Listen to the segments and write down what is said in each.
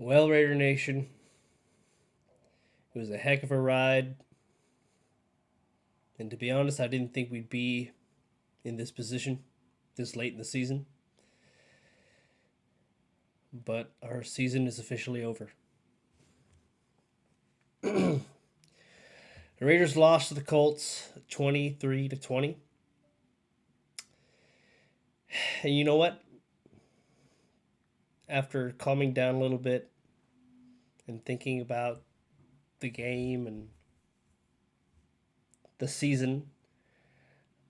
Well, Raider Nation, it was a heck of a ride. And to be honest, I didn't think we'd be in this position this late in the season. But our season is officially over. The Raiders lost to the Colts 23-20. And you know what? After calming down a little bit and thinking about the game and the season,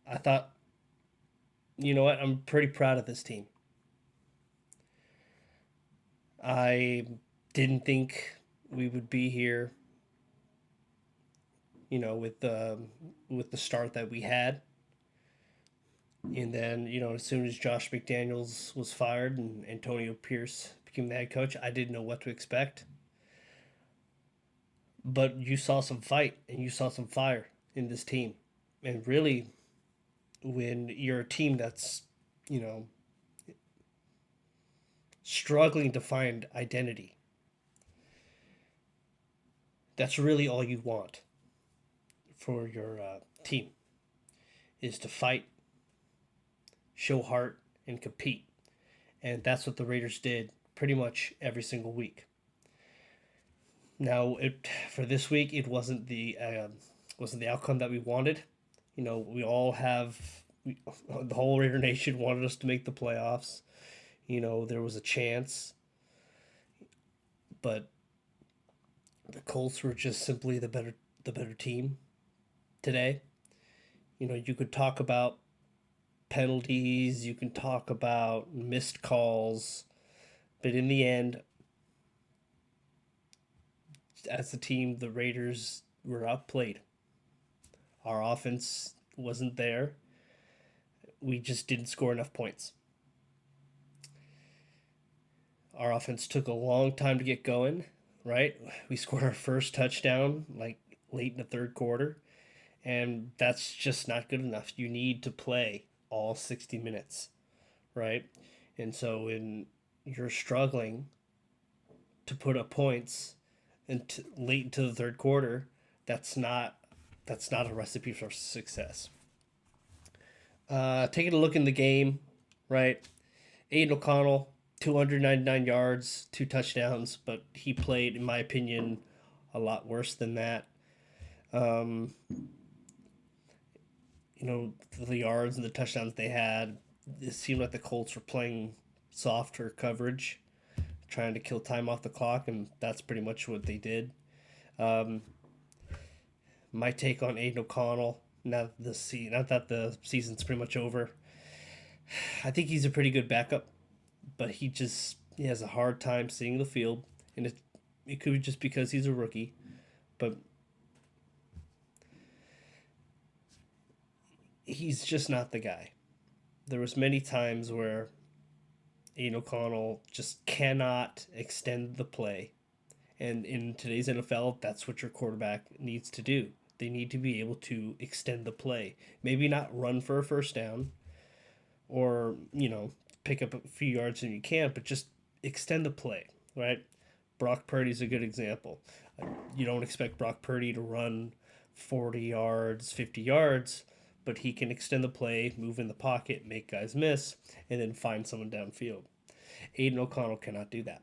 I thought, you know what? I'm pretty proud of this team. I didn't think we would be here, with the start that we had. And then, as soon as Josh McDaniels was fired and Antonio Pierce became the head coach, I didn't know what to expect. But you saw some fight and you saw some fire in this team. And really, when you're a team that's, you know, struggling to find identity, that's really all you want for your team is to fight, show heart, and compete. And that's what the Raiders did pretty much every single week. Now, for this week, it wasn't the outcome that we wanted. We all the whole Raider Nation wanted us to make the playoffs. There was a chance, but the Colts were just simply the better team today. You could talk about penalties, you can talk about missed calls, but in the end, as a team, the Raiders were outplayed. Our offense wasn't there. We just didn't score enough points. Our offense took a long time to get going, right? We scored our first touchdown like late in the third quarter, and that's just not good enough. You need to play all 60 minutes, right? And so when you're struggling to put up points late into the third quarter, that's not that's not a recipe for success. Taking a look in the game, right? Aiden O'Connell, 299 yards, two touchdowns, but he played, in my opinion, a lot worse than that. Um, the yards and the touchdowns they had, it seemed like the Colts were playing softer coverage, trying to kill time off the clock, and that's pretty much what they did. Um, my take on Aiden O'Connell, not that the season's pretty much over, I think he's a pretty good backup, but he has a hard time seeing the field, and it could be just because he's a rookie, but he's just not the guy. There was many times where Aiden O'Connell just cannot extend the play, and in today's NFL, that's what your quarterback needs to do. They need to be able to extend the play. Maybe not run for a first down or, pick up a few yards and you can, but just extend the play, right? Brock Purdy's a good example. You don't expect Brock Purdy to run 40 yards, 50 yards, but he can extend the play, move in the pocket, make guys miss, and then find someone downfield. Aiden O'Connell cannot do that.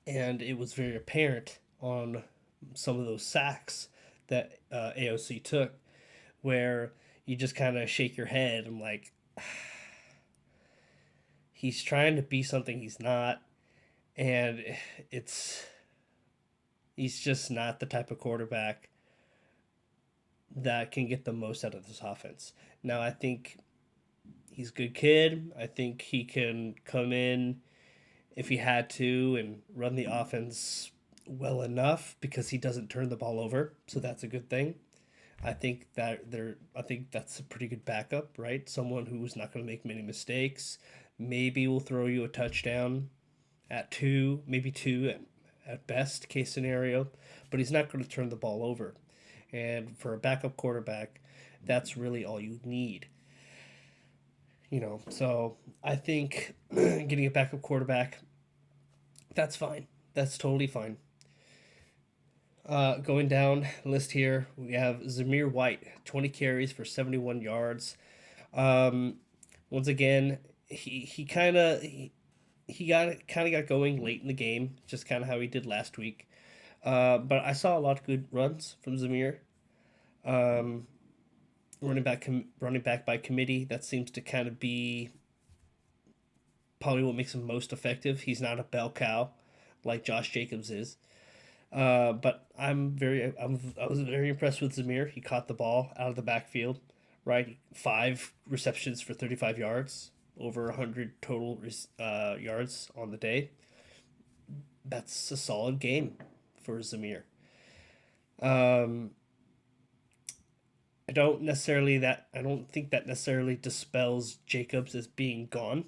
And it was very apparent on some of those sacks that AOC took, where you just kind of shake your head. I'm like, he's trying to be something he's not, and it's he's just not the type of quarterback that can get the most out of this offense. Now, I think he's a good kid. I think he can come in if he had to and run the offense well enough because he doesn't turn the ball over. So that's a good thing. I think that's a pretty good backup, right? Someone who's not going to make many mistakes. Maybe will throw you a touchdown at two, maybe two at best case scenario, but he's not going to turn the ball over. And for a backup quarterback, that's really all you need. So I think getting a backup quarterback That's fine. That's totally fine. Going down the list here, we have Zamir White, 20 carries for 71 yards. Um, Once again, he got going late in the game, just kind of how he did last week. But I saw a lot of good runs from Zamir. Um, running back by committee. That seems to kind of be probably what makes him most effective. He's not a bell cow like Josh Jacobs is. But I was very impressed with Zamir. He caught the ball out of the backfield, right? 5 receptions for 35 yards, over 100 total yards on the day. That's a solid game for Zamir. Um, I don't think that necessarily dispels Jacobs as being gone.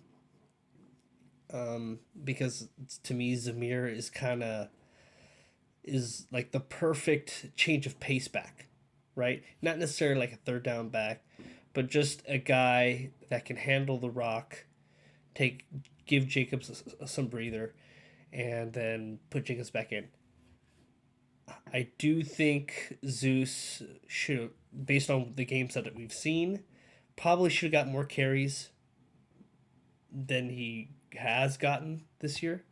Because to me Zamir is like the perfect change of pace back, right? Not necessarily like a third down back, but just a guy that can handle the rock, take give Jacobs some breather, and then put Jacobs back in. I do think Zeus should, based on the games that we've seen, probably should have got more carries than he has gotten this year,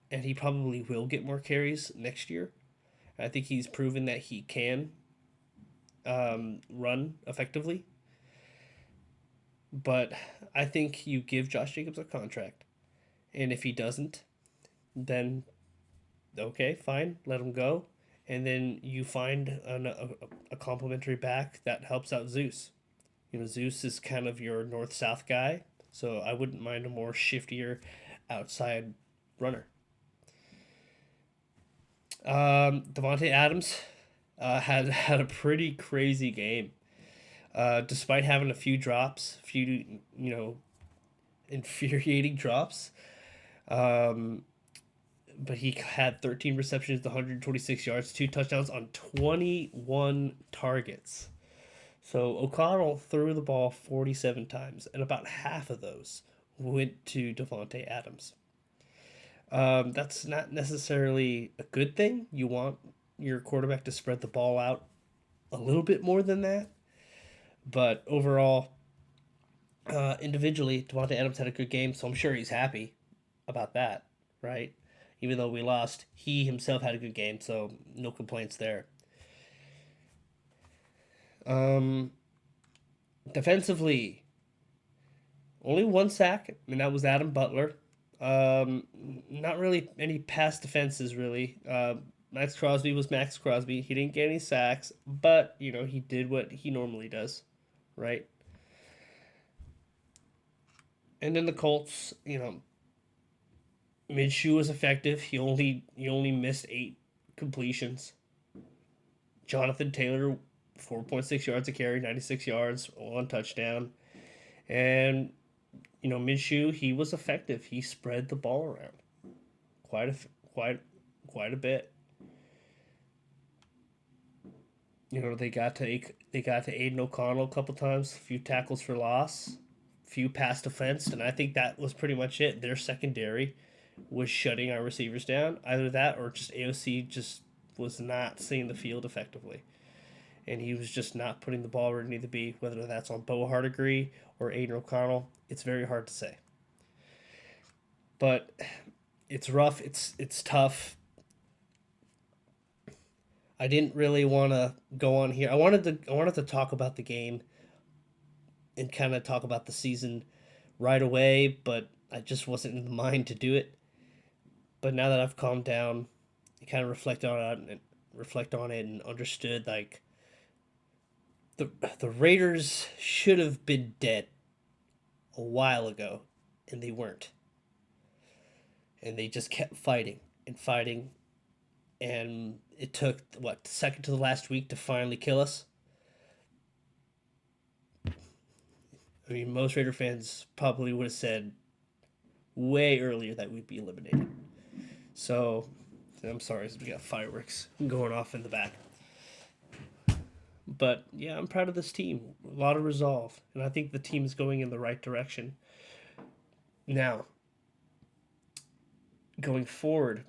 and he probably will get more carries next year. I think he's proven that he can run effectively, but I think you give Josh Jacobs a contract, and if he doesn't, then okay, fine, let him go, and then you find a complimentary back that helps out Zeus. Zeus is kind of your north south guy, so I wouldn't mind a more shiftier outside runner. Devontae Adams had a pretty crazy game. Despite having a few drops, infuriating drops. Um, but he had 13 receptions, 126 yards, 2 touchdowns on 21 targets. So O'Connell threw the ball 47 times, and about half of those went to Devontae Adams. That's not necessarily a good thing. You want your quarterback to spread the ball out a little bit more than that. But overall, individually, Devontae Adams had a good game, so I'm sure he's happy about that, right? Even though we lost, he himself had a good game, so no complaints there. Um, Defensively, only one sack, and that was Adam Butler. Um, Not really any pass defenses, really. Max Crosby was Max Crosby. He didn't get any sacks, but, he did what he normally does, right? And then the Colts, Minshew was effective. He only missed 8 completions. Jonathan Taylor, 4.6 yards a carry, 96 yards, 1 touchdown. And, Minshew, he was effective. He spread the ball around quite a quite quite a bit. They got to Aiden O'Connell a couple times, a few tackles for loss, few pass defense, and I think that was pretty much it. Their secondary was shutting our receivers down. Either that or just AOC just was not seeing the field effectively. And he was just not putting the ball where it needed to be, whether that's on Bo Hardegree or Aiden O'Connell. It's very hard to say. But it's rough. It's tough. I didn't really want to go on here. I wanted to talk about the game and kind of talk about the season right away, but I just wasn't in the mind to do it. But now that I've calmed down, I kind of reflect on it and understood like the Raiders should have been dead a while ago, and they weren't. And they just kept fighting and fighting, and it took what second to the last week to finally kill us. I mean, most Raider fans probably would have said way earlier that we'd be eliminated. So, I'm sorry, we got fireworks going off in the back. But yeah, I'm proud of this team. A lot of resolve, and I think the team is going in the right direction. Now, going forward,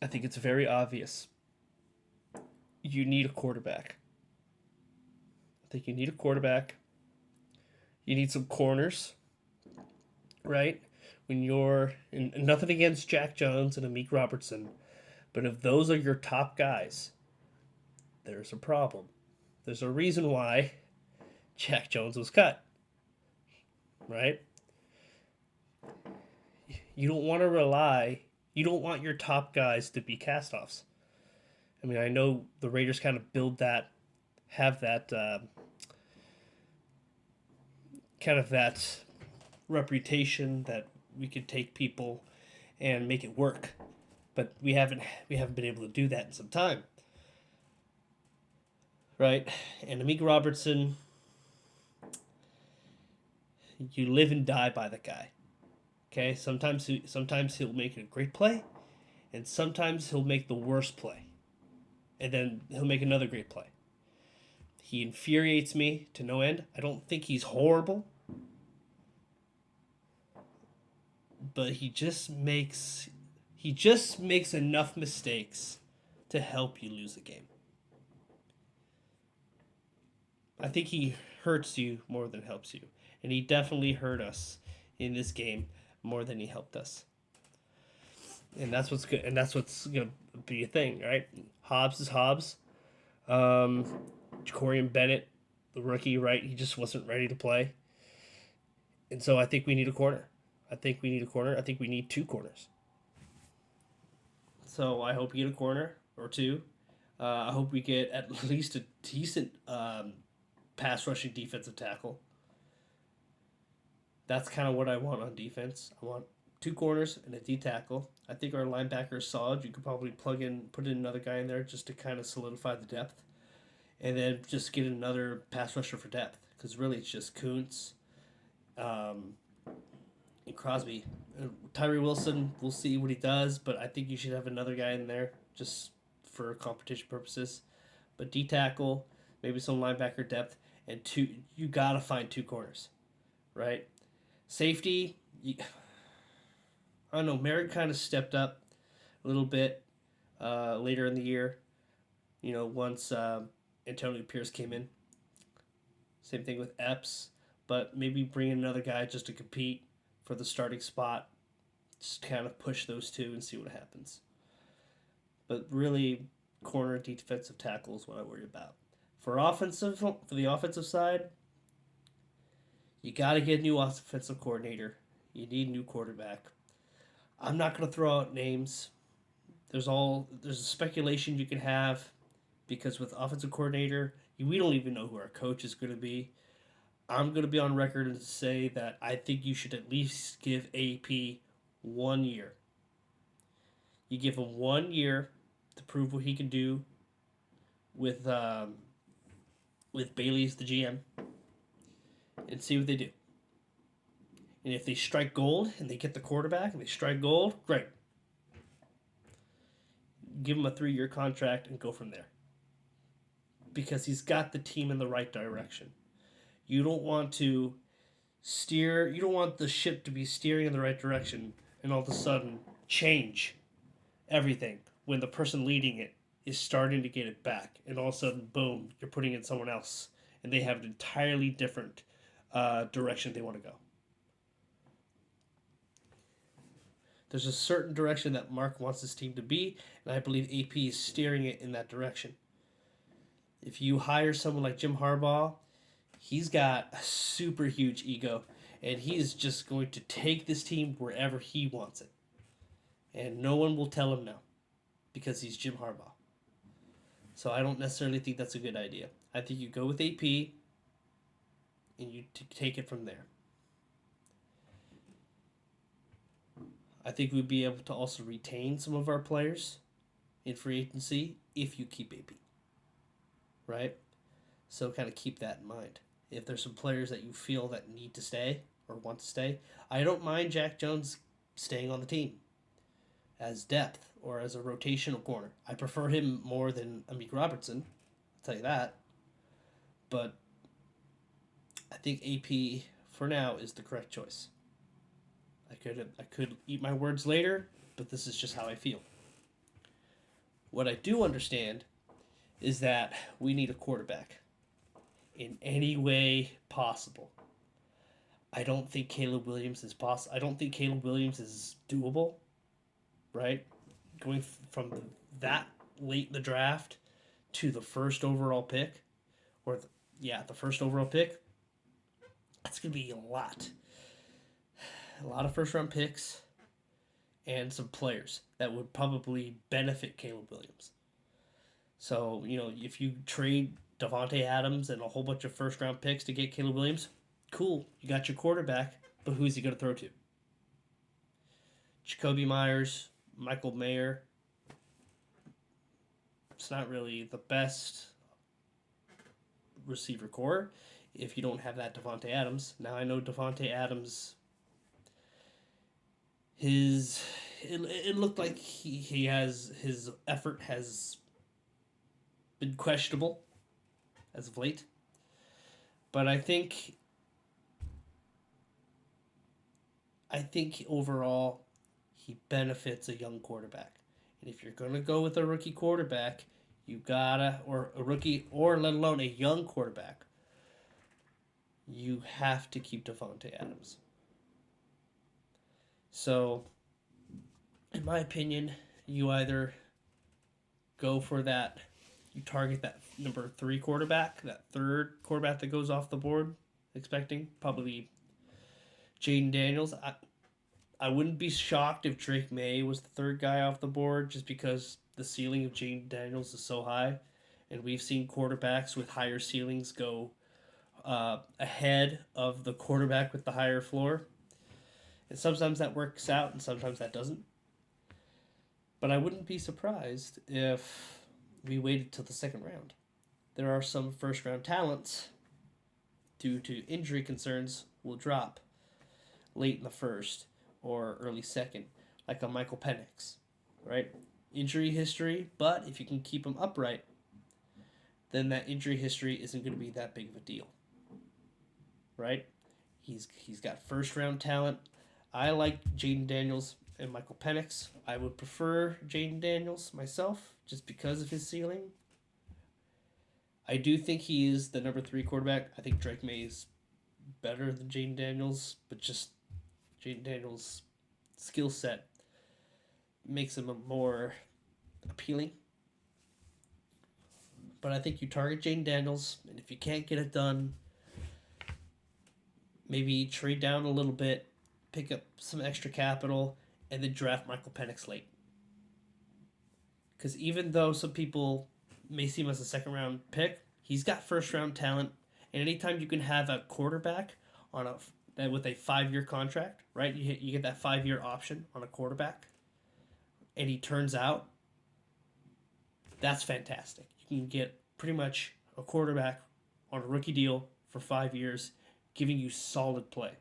I think it's very obvious. You need a quarterback. I think you need a quarterback. You need some corners, right? When you're and nothing against Jack Jones and Amik Robertson, but if those are your top guys, there's a problem. There's a reason why Jack Jones was cut, right? You don't want to rely. You don't want your top guys to be castoffs. I mean, I know the Raiders kind of build that, have that kind of that reputation that we could take people and make it work, but we haven't been able to do that in some time, right? And Amik Robertson, you live and die by the guy. Okay, sometimes he'll make a great play, and sometimes he'll make the worst play, and then he'll make another great play. He infuriates me to no end. I don't think he's horrible, but he just makes enough mistakes to help you lose the game. I think he hurts you more than helps you, and he definitely hurt us in this game more than he helped us. And that's what's good, and that's what's gonna be a thing, right? Hobbs is Hobbs. Um, Jacorian Bennett, the rookie, right? He just wasn't ready to play, and so I think we need a corner. I think we need a corner. I think we need two corners. So I hope we get a corner or two. I hope we get at least a decent pass rushing defensive tackle. That's kind of what I want on defense. I want two corners and a D tackle. I think our linebacker is solid. You could probably put in another guy in there just to kind of solidify the depth, and then just get another pass rusher for depth. Because really, it's just Kuntz, um, and Crosby. Tyree Wilson, we'll see what he does, but I think you should have another guy in there just for competition purposes. But D tackle, maybe some linebacker depth, and two. You gotta find two corners, right? Safety, I don't know. Merrick kind of stepped up a little bit later in the year. Once Antonio Pierce came in. Same thing with Epps, but maybe bring in another guy just to compete for the starting spot. Just kind of push those two and see what happens. But really, corner defensive tackle is what I worry about. For the offensive side, you got to get a new offensive coordinator. You need a new quarterback. I'm not going to throw out names. There's a speculation you can have because with offensive coordinator, we don't even know who our coach is going to be. I'm going to be on record and say that I think you should at least give AP 1 year. You give him 1 year to prove what he can do with Bailey as the GM and see what they do. And if they strike gold and they get the quarterback and they strike gold, great. Give him a 3-year contract and go from there. Because he's got the team in the right direction. You don't want the ship to be steering in the right direction and all of a sudden change everything when the person leading it is starting to get it back. And all of a sudden, boom, you're putting in someone else. And they have an entirely different direction they want to go. There's a certain direction that Mark wants his team to be, and I believe AP is steering it in that direction. If you hire someone like Jim Harbaugh, he's got a super huge ego, and he is just going to take this team wherever he wants it. And no one will tell him no, because he's Jim Harbaugh. So I don't necessarily think that's a good idea. I think you go with AP, and you take it from there. I think we'd be able to also retain some of our players in free agency if you keep AP. Right? So kind of keep that in mind. If there's some players that you feel that need to stay or want to stay, I don't mind Jack Jones staying on the team as depth or as a rotational corner. I prefer him more than Amik Robertson, I'll tell you that. But I think AP for now is the correct choice. I could eat my words later, but this is just how I feel. What I do understand is that we need a quarterback in any way possible. I don't think Caleb Williams is possible. I don't think Caleb Williams is doable, right? Going from that late in the draft to the first overall pick, or the first overall pick, that's gonna be a lot of first round picks, and some players that would probably benefit Caleb Williams. So if you trade Davante Adams and a whole bunch of first round picks to get Caleb Williams, cool, you got your quarterback, but who's he gonna throw to? Jacoby Myers, Michael Mayer. It's not really the best receiver core if you don't have that Davante Adams. Now I know Davante Adams, it looked like he has his effort has been questionable as of late, but I think overall he benefits a young quarterback. And if you're going to go with a rookie quarterback, you gotta, or a rookie, or let alone a young quarterback, you have to keep Davante Adams. So, in my opinion, you either go for that, you target that number 3 quarterback, that third quarterback that goes off the board, expecting probably Jaden Daniels. I wouldn't be shocked if Drake May was the third guy off the board, just because the ceiling of Jaden Daniels is so high, and we've seen quarterbacks with higher ceilings go ahead of the quarterback with the higher floor. And sometimes that works out, and sometimes that doesn't. But I wouldn't be surprised if we waited till the second round. There are some first round talents, due to injury concerns, will drop late in the first or early second, like a Michael Penix, right? Injury history, but if you can keep him upright, then that injury history isn't going to be that big of a deal, right? He's got first round talent. I like Jaden Daniels and Michael Penix. I would prefer Jaden Daniels myself, just because of his ceiling. I do think he is the number 3 quarterback. I think Drake May is better than Jaden Daniels, but just Jaden Daniels' skill set makes him more appealing. But I think you target Jaden Daniels, and if you can't get it done, maybe trade down a little bit, pick up some extra capital, and then draft Michael Penix late. Because even though some people may see him as a second round pick, he's got first round talent, and anytime you can have a quarterback on with a 5-year contract, right? You get that 5-year option on a quarterback, and he turns out, that's fantastic. You can get pretty much a quarterback on a rookie deal for 5 years, giving you solid play.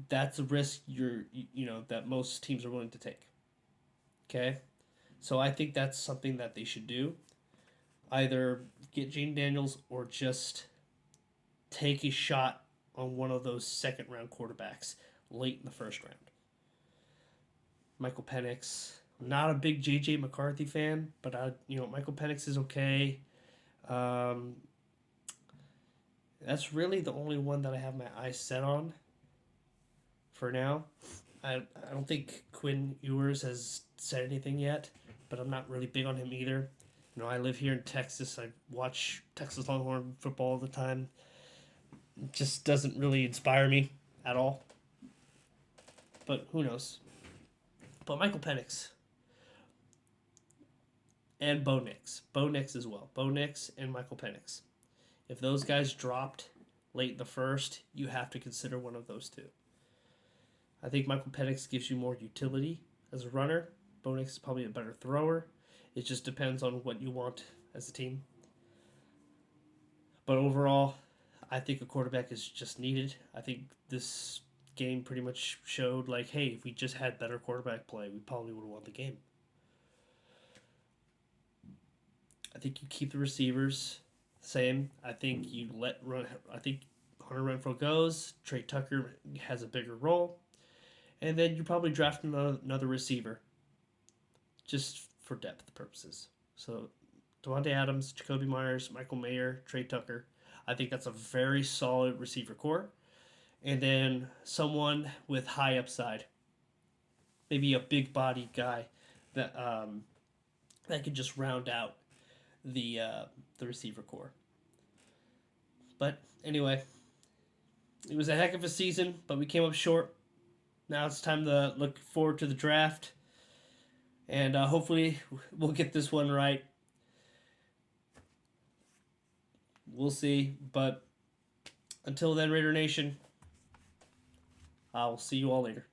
That's a risk that most teams are willing to take. Okay, so I think that's something that they should do. Either get Jaden Daniels or just take a shot on one of those second round quarterbacks late in the first round. Michael Penix, I'm not a big JJ McCarthy fan, but Michael Penix is okay. That's really the only one that I have my eyes set on for now. I don't think Quinn Ewers has said anything yet, but I'm not really big on him either. I live here in Texas. I watch Texas Longhorn football all the time. It just doesn't really inspire me at all. But who knows? But Michael Penix and Bo Nix. Bo Nix as well. Bo Nix and Michael Penix. If those guys dropped late in the first, you have to consider one of those two. I think Michael Penix gives you more utility as a runner. Bo Nix is probably a better thrower. It just depends on what you want as a team. But overall, I think a quarterback is just needed. I think this game pretty much showed, hey, if we just had better quarterback play, we probably would have won the game. I think you keep the receivers the same. I think you I think Hunter Renfrow goes. Trey Tucker has a bigger role. and then you probably draft another receiver just for depth purposes. So Devontae Adams, Jacoby Myers, Michael Mayer, Trey Tucker. I think that's a very solid receiver core. And then someone with high upside, maybe a big body guy that could just round out the receiver core. But anyway, it was a heck of a season, but we came up short. Now it's time to look forward to the draft, and hopefully we'll get this one right. We'll see, but until then, Raider Nation, I'll see you all later.